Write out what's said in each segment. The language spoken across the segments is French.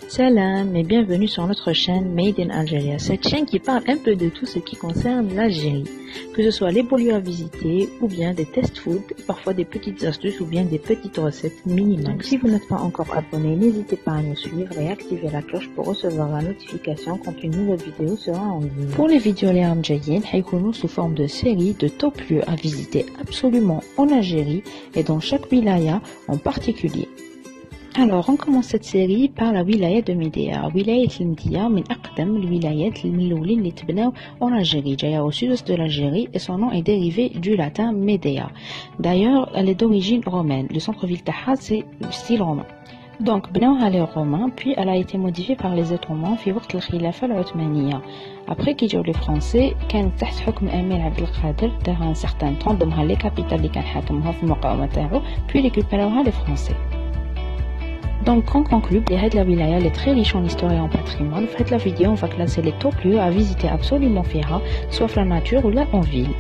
Salam et bienvenue sur notre chaîne Made in Algeria, cette chaîne qui parle un peu de tout ce qui concerne l'Algérie, que ce soit les beaux lieux à visiter ou bien des test food, parfois des petites astuces ou bien des petites recettes minimales. Donc si vous n'êtes pas encore abonné, n'hésitez pas à nous suivre et activer la cloche pour recevoir la notification quand une nouvelle vidéo sera en ligne. Pour les vidéos les amjayين حيكونوا sous forme de série de top lieux à visiter absolument en Algérie et dans chaque wilaya en particulier. Alors, on commence cette série par la wilaya de Médéa. Wilaya de Médéa, من أقدم الولايات الملولين اللي تبناو en Algérie, جاية au sud-est de l'Algérie et son nom est dérivé du latin Médéa. D'ailleurs, elle est d'origine romaine. Le centre-ville تاعها c'est le style romain. Donc, بناوها les Romains, puis elle a été modifiée par les Ottomans في وقت الخلافة العثمانية. Après qu'ils جاو les Français, كانت تحت حكم الأمير عبد القادر تاع un certain temps ضمها les capitales اللي كان حاكمها في المقاومة تاعو, puis récupéراوها les Français. Donc, on conclut que la wilaya est très riche en histoire et en patrimoine. Faites la vidéo, on va classer les top lieux à visiter absolument fiera, soit la nature ou là en ville.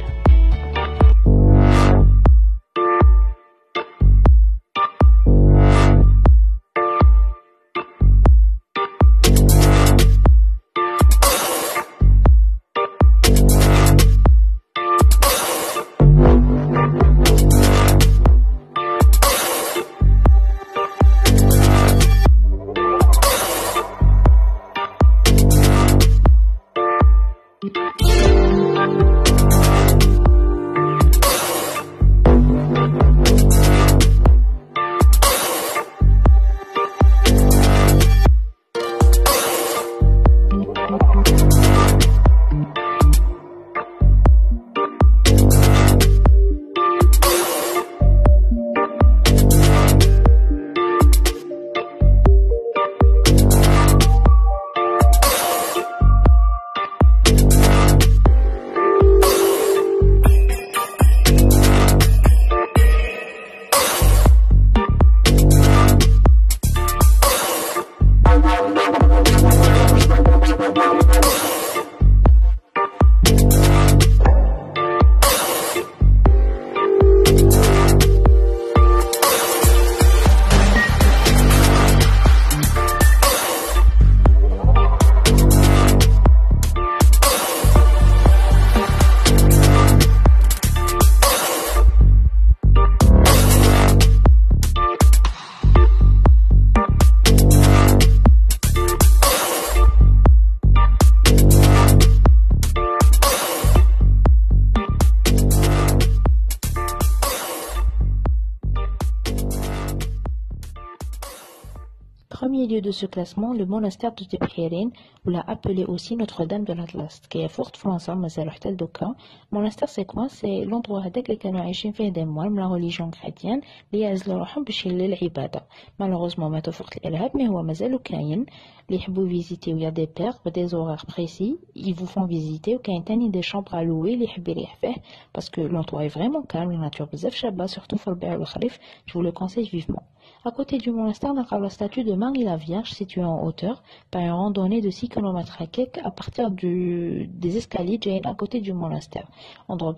Premier lieu de ce classement, le monastère de Tebkhirin, ou l'a appelé aussi Notre-Dame de l'Atlas, qui est forte France, mais c'est le doka. Monastère, c'est quoi? C'est l'endroit où les gens عايشين فيه des moines, la religion chrétienne, اللي يعزلوا روحهم باش يلي العبادة. Malheureusement, ماتوا في وقت الإرهاب, mais هو مازالو كاين. اللي يحبوا visiter où il y a des pères, des horaires précis, ils vous font visiter, وكاين تاني des chambres à louer, اللي يحب يريح فيه, parce que l'endroit est vraiment calme, la nature بزاف شابة, surtout في الربيع والخريف, je vous le conseille vivement. À côté du monastère, on a la statue de Marie la Vierge située en hauteur par une randonnée de 6 km à partir des escaliers à côté du monastère. Endroit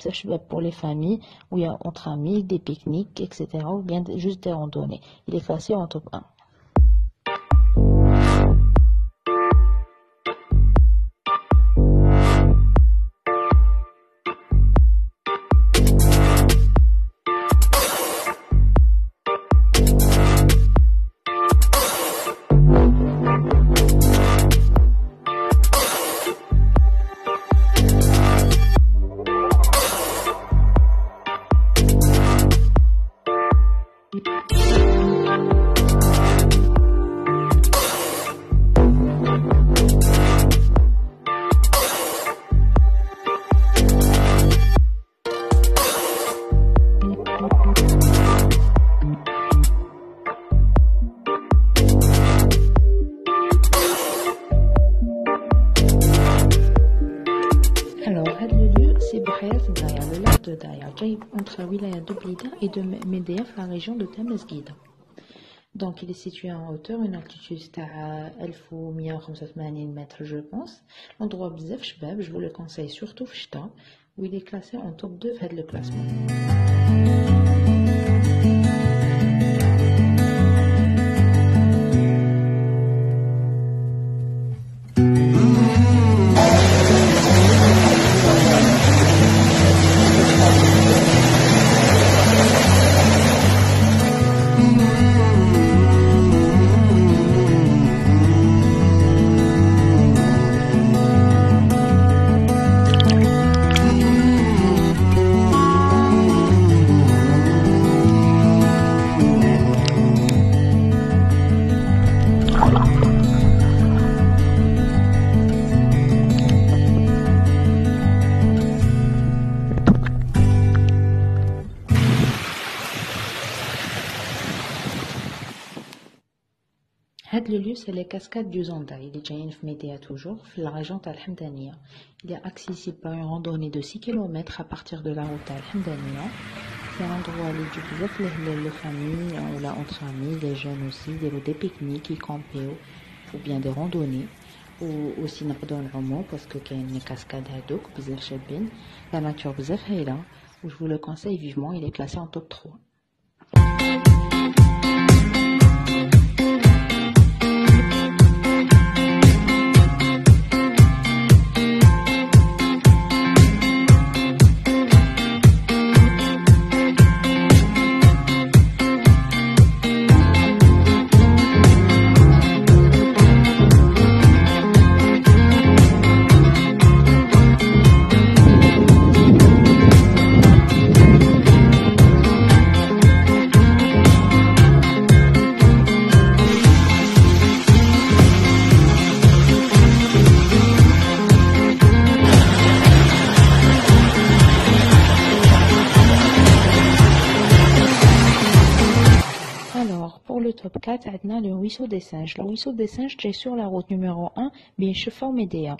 pour les familles où il y a entre amis, des pique-niques, etc. ou bien juste des randonnées. Il est classé en top 1. le lac de Daya, entre la wilaya de Blida et de Médéa, la région de Tamazghida. Donc il est situé en hauteur, une altitude à 1185 mètres je pense. L'endroit bzef shbab, je vous le conseille surtout Fchta, où il est classé en top 2 de le classement. lieu, c'est les cascades du Zonda. Il est déjà في Médéa toujours, dans la région de Al-Hamdaniya. Il est accessible par une randonnée de 6 km à partir de la route Al-Hamdaniya. C'est un endroit où les familles, ou là entre amis, les jeunes aussi, des pique-niques, qui campent ou bien des randonnées. Ou aussi نقدروا نعوموا parce que كاين les cascades هذوك بزاف شابين. La nature بزاف هايلة. Je vous le conseille vivement, il est classé en top 3. Pour le top 4, on a le ruisseau des singes. Le ruisseau des singes est sur la route numéro 1, bien Chefa Médéa.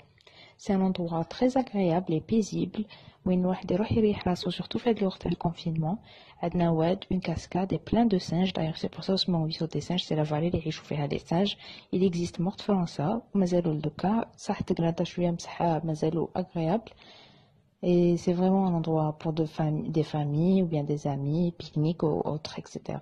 C'est un endroit très agréable et paisible, où il y a surtout fait lors du confinement. On a une cascade et plein de singes. D'ailleurs, c'est pour ça que le ruisseau des singes, c'est la vallée où il y a des singes. Il existe mort France, mazalou le cas, ça agréable. Et c'est vraiment un endroit pour des familles ou bien des amis, pique-niques ou autres, etc.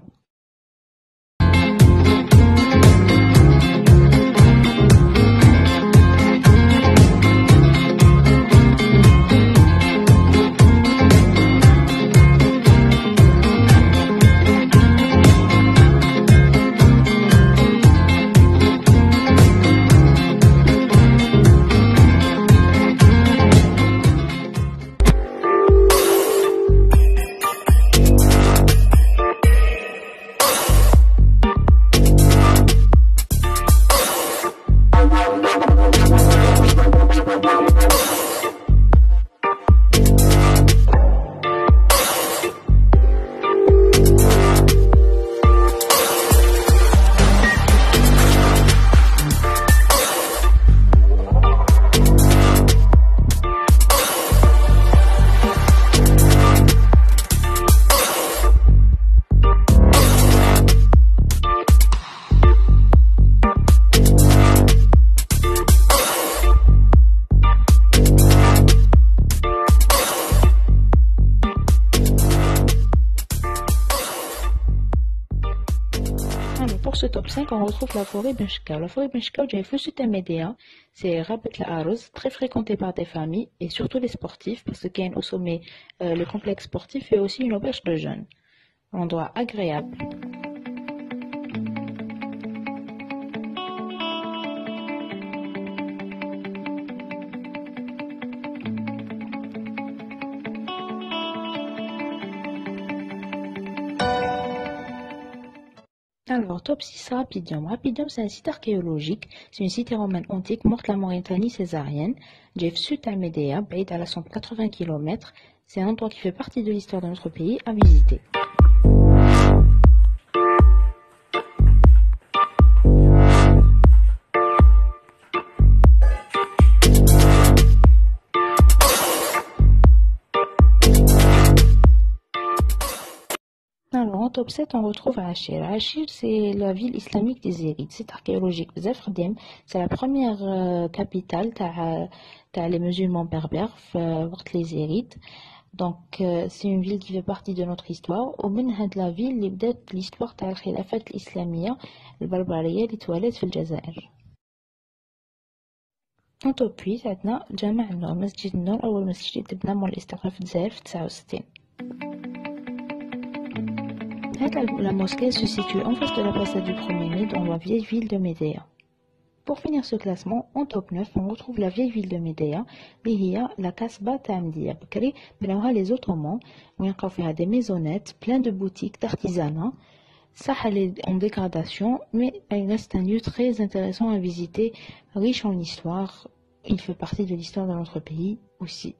Pour ce top 5, on retrouve la forêt Benchka. La forêt Benchka, j'ai fait sur Médéa, c'est Rabat al-Aruz, très fréquenté par des familles et surtout les sportifs, parce qu'il y a au sommet le complexe sportif et aussi une auberge de jeunes. Un endroit agréable. Alors, top 6, Rapidium. Rapidium, c'est un site archéologique. C'est une cité romaine antique, morte la Mauritanie césarienne. Jeff Sud à Médéa, Baïd à la 180 km. C'est un endroit qui fait partie de l'histoire de notre pays à visiter. Alors, en top 7, on retrouve Achir. Achir, c'est la ville islamique des Zérides. C'est archéologique. C'est la première capitale des musulmans berbères, les Zérides. Donc, c'est une ville qui fait partie de notre histoire. Au milieu de la ville, l'histoire de la khilafat islamia, le barbarie, les toilettes dans le Jazair. En top 8, on a Jama' al-Nour, Masjid al-Nour, أول مسجد تبنى مول الاستقرار في الجزائر في 69. La mosquée se situe en face de la façade du 1er mai dans la vieille ville de Médéa. Pour finir ce classement, en top 9, on retrouve la vieille ville de Médéa, qui est la Kasba Tamdiya Bakri, mais les Ottomans, où il y a des maisonnettes, plein de boutiques d'artisanat. Ça, elle est en dégradation, mais elle reste un lieu très intéressant à visiter, riche en histoire. Il fait partie de l'histoire de notre pays aussi.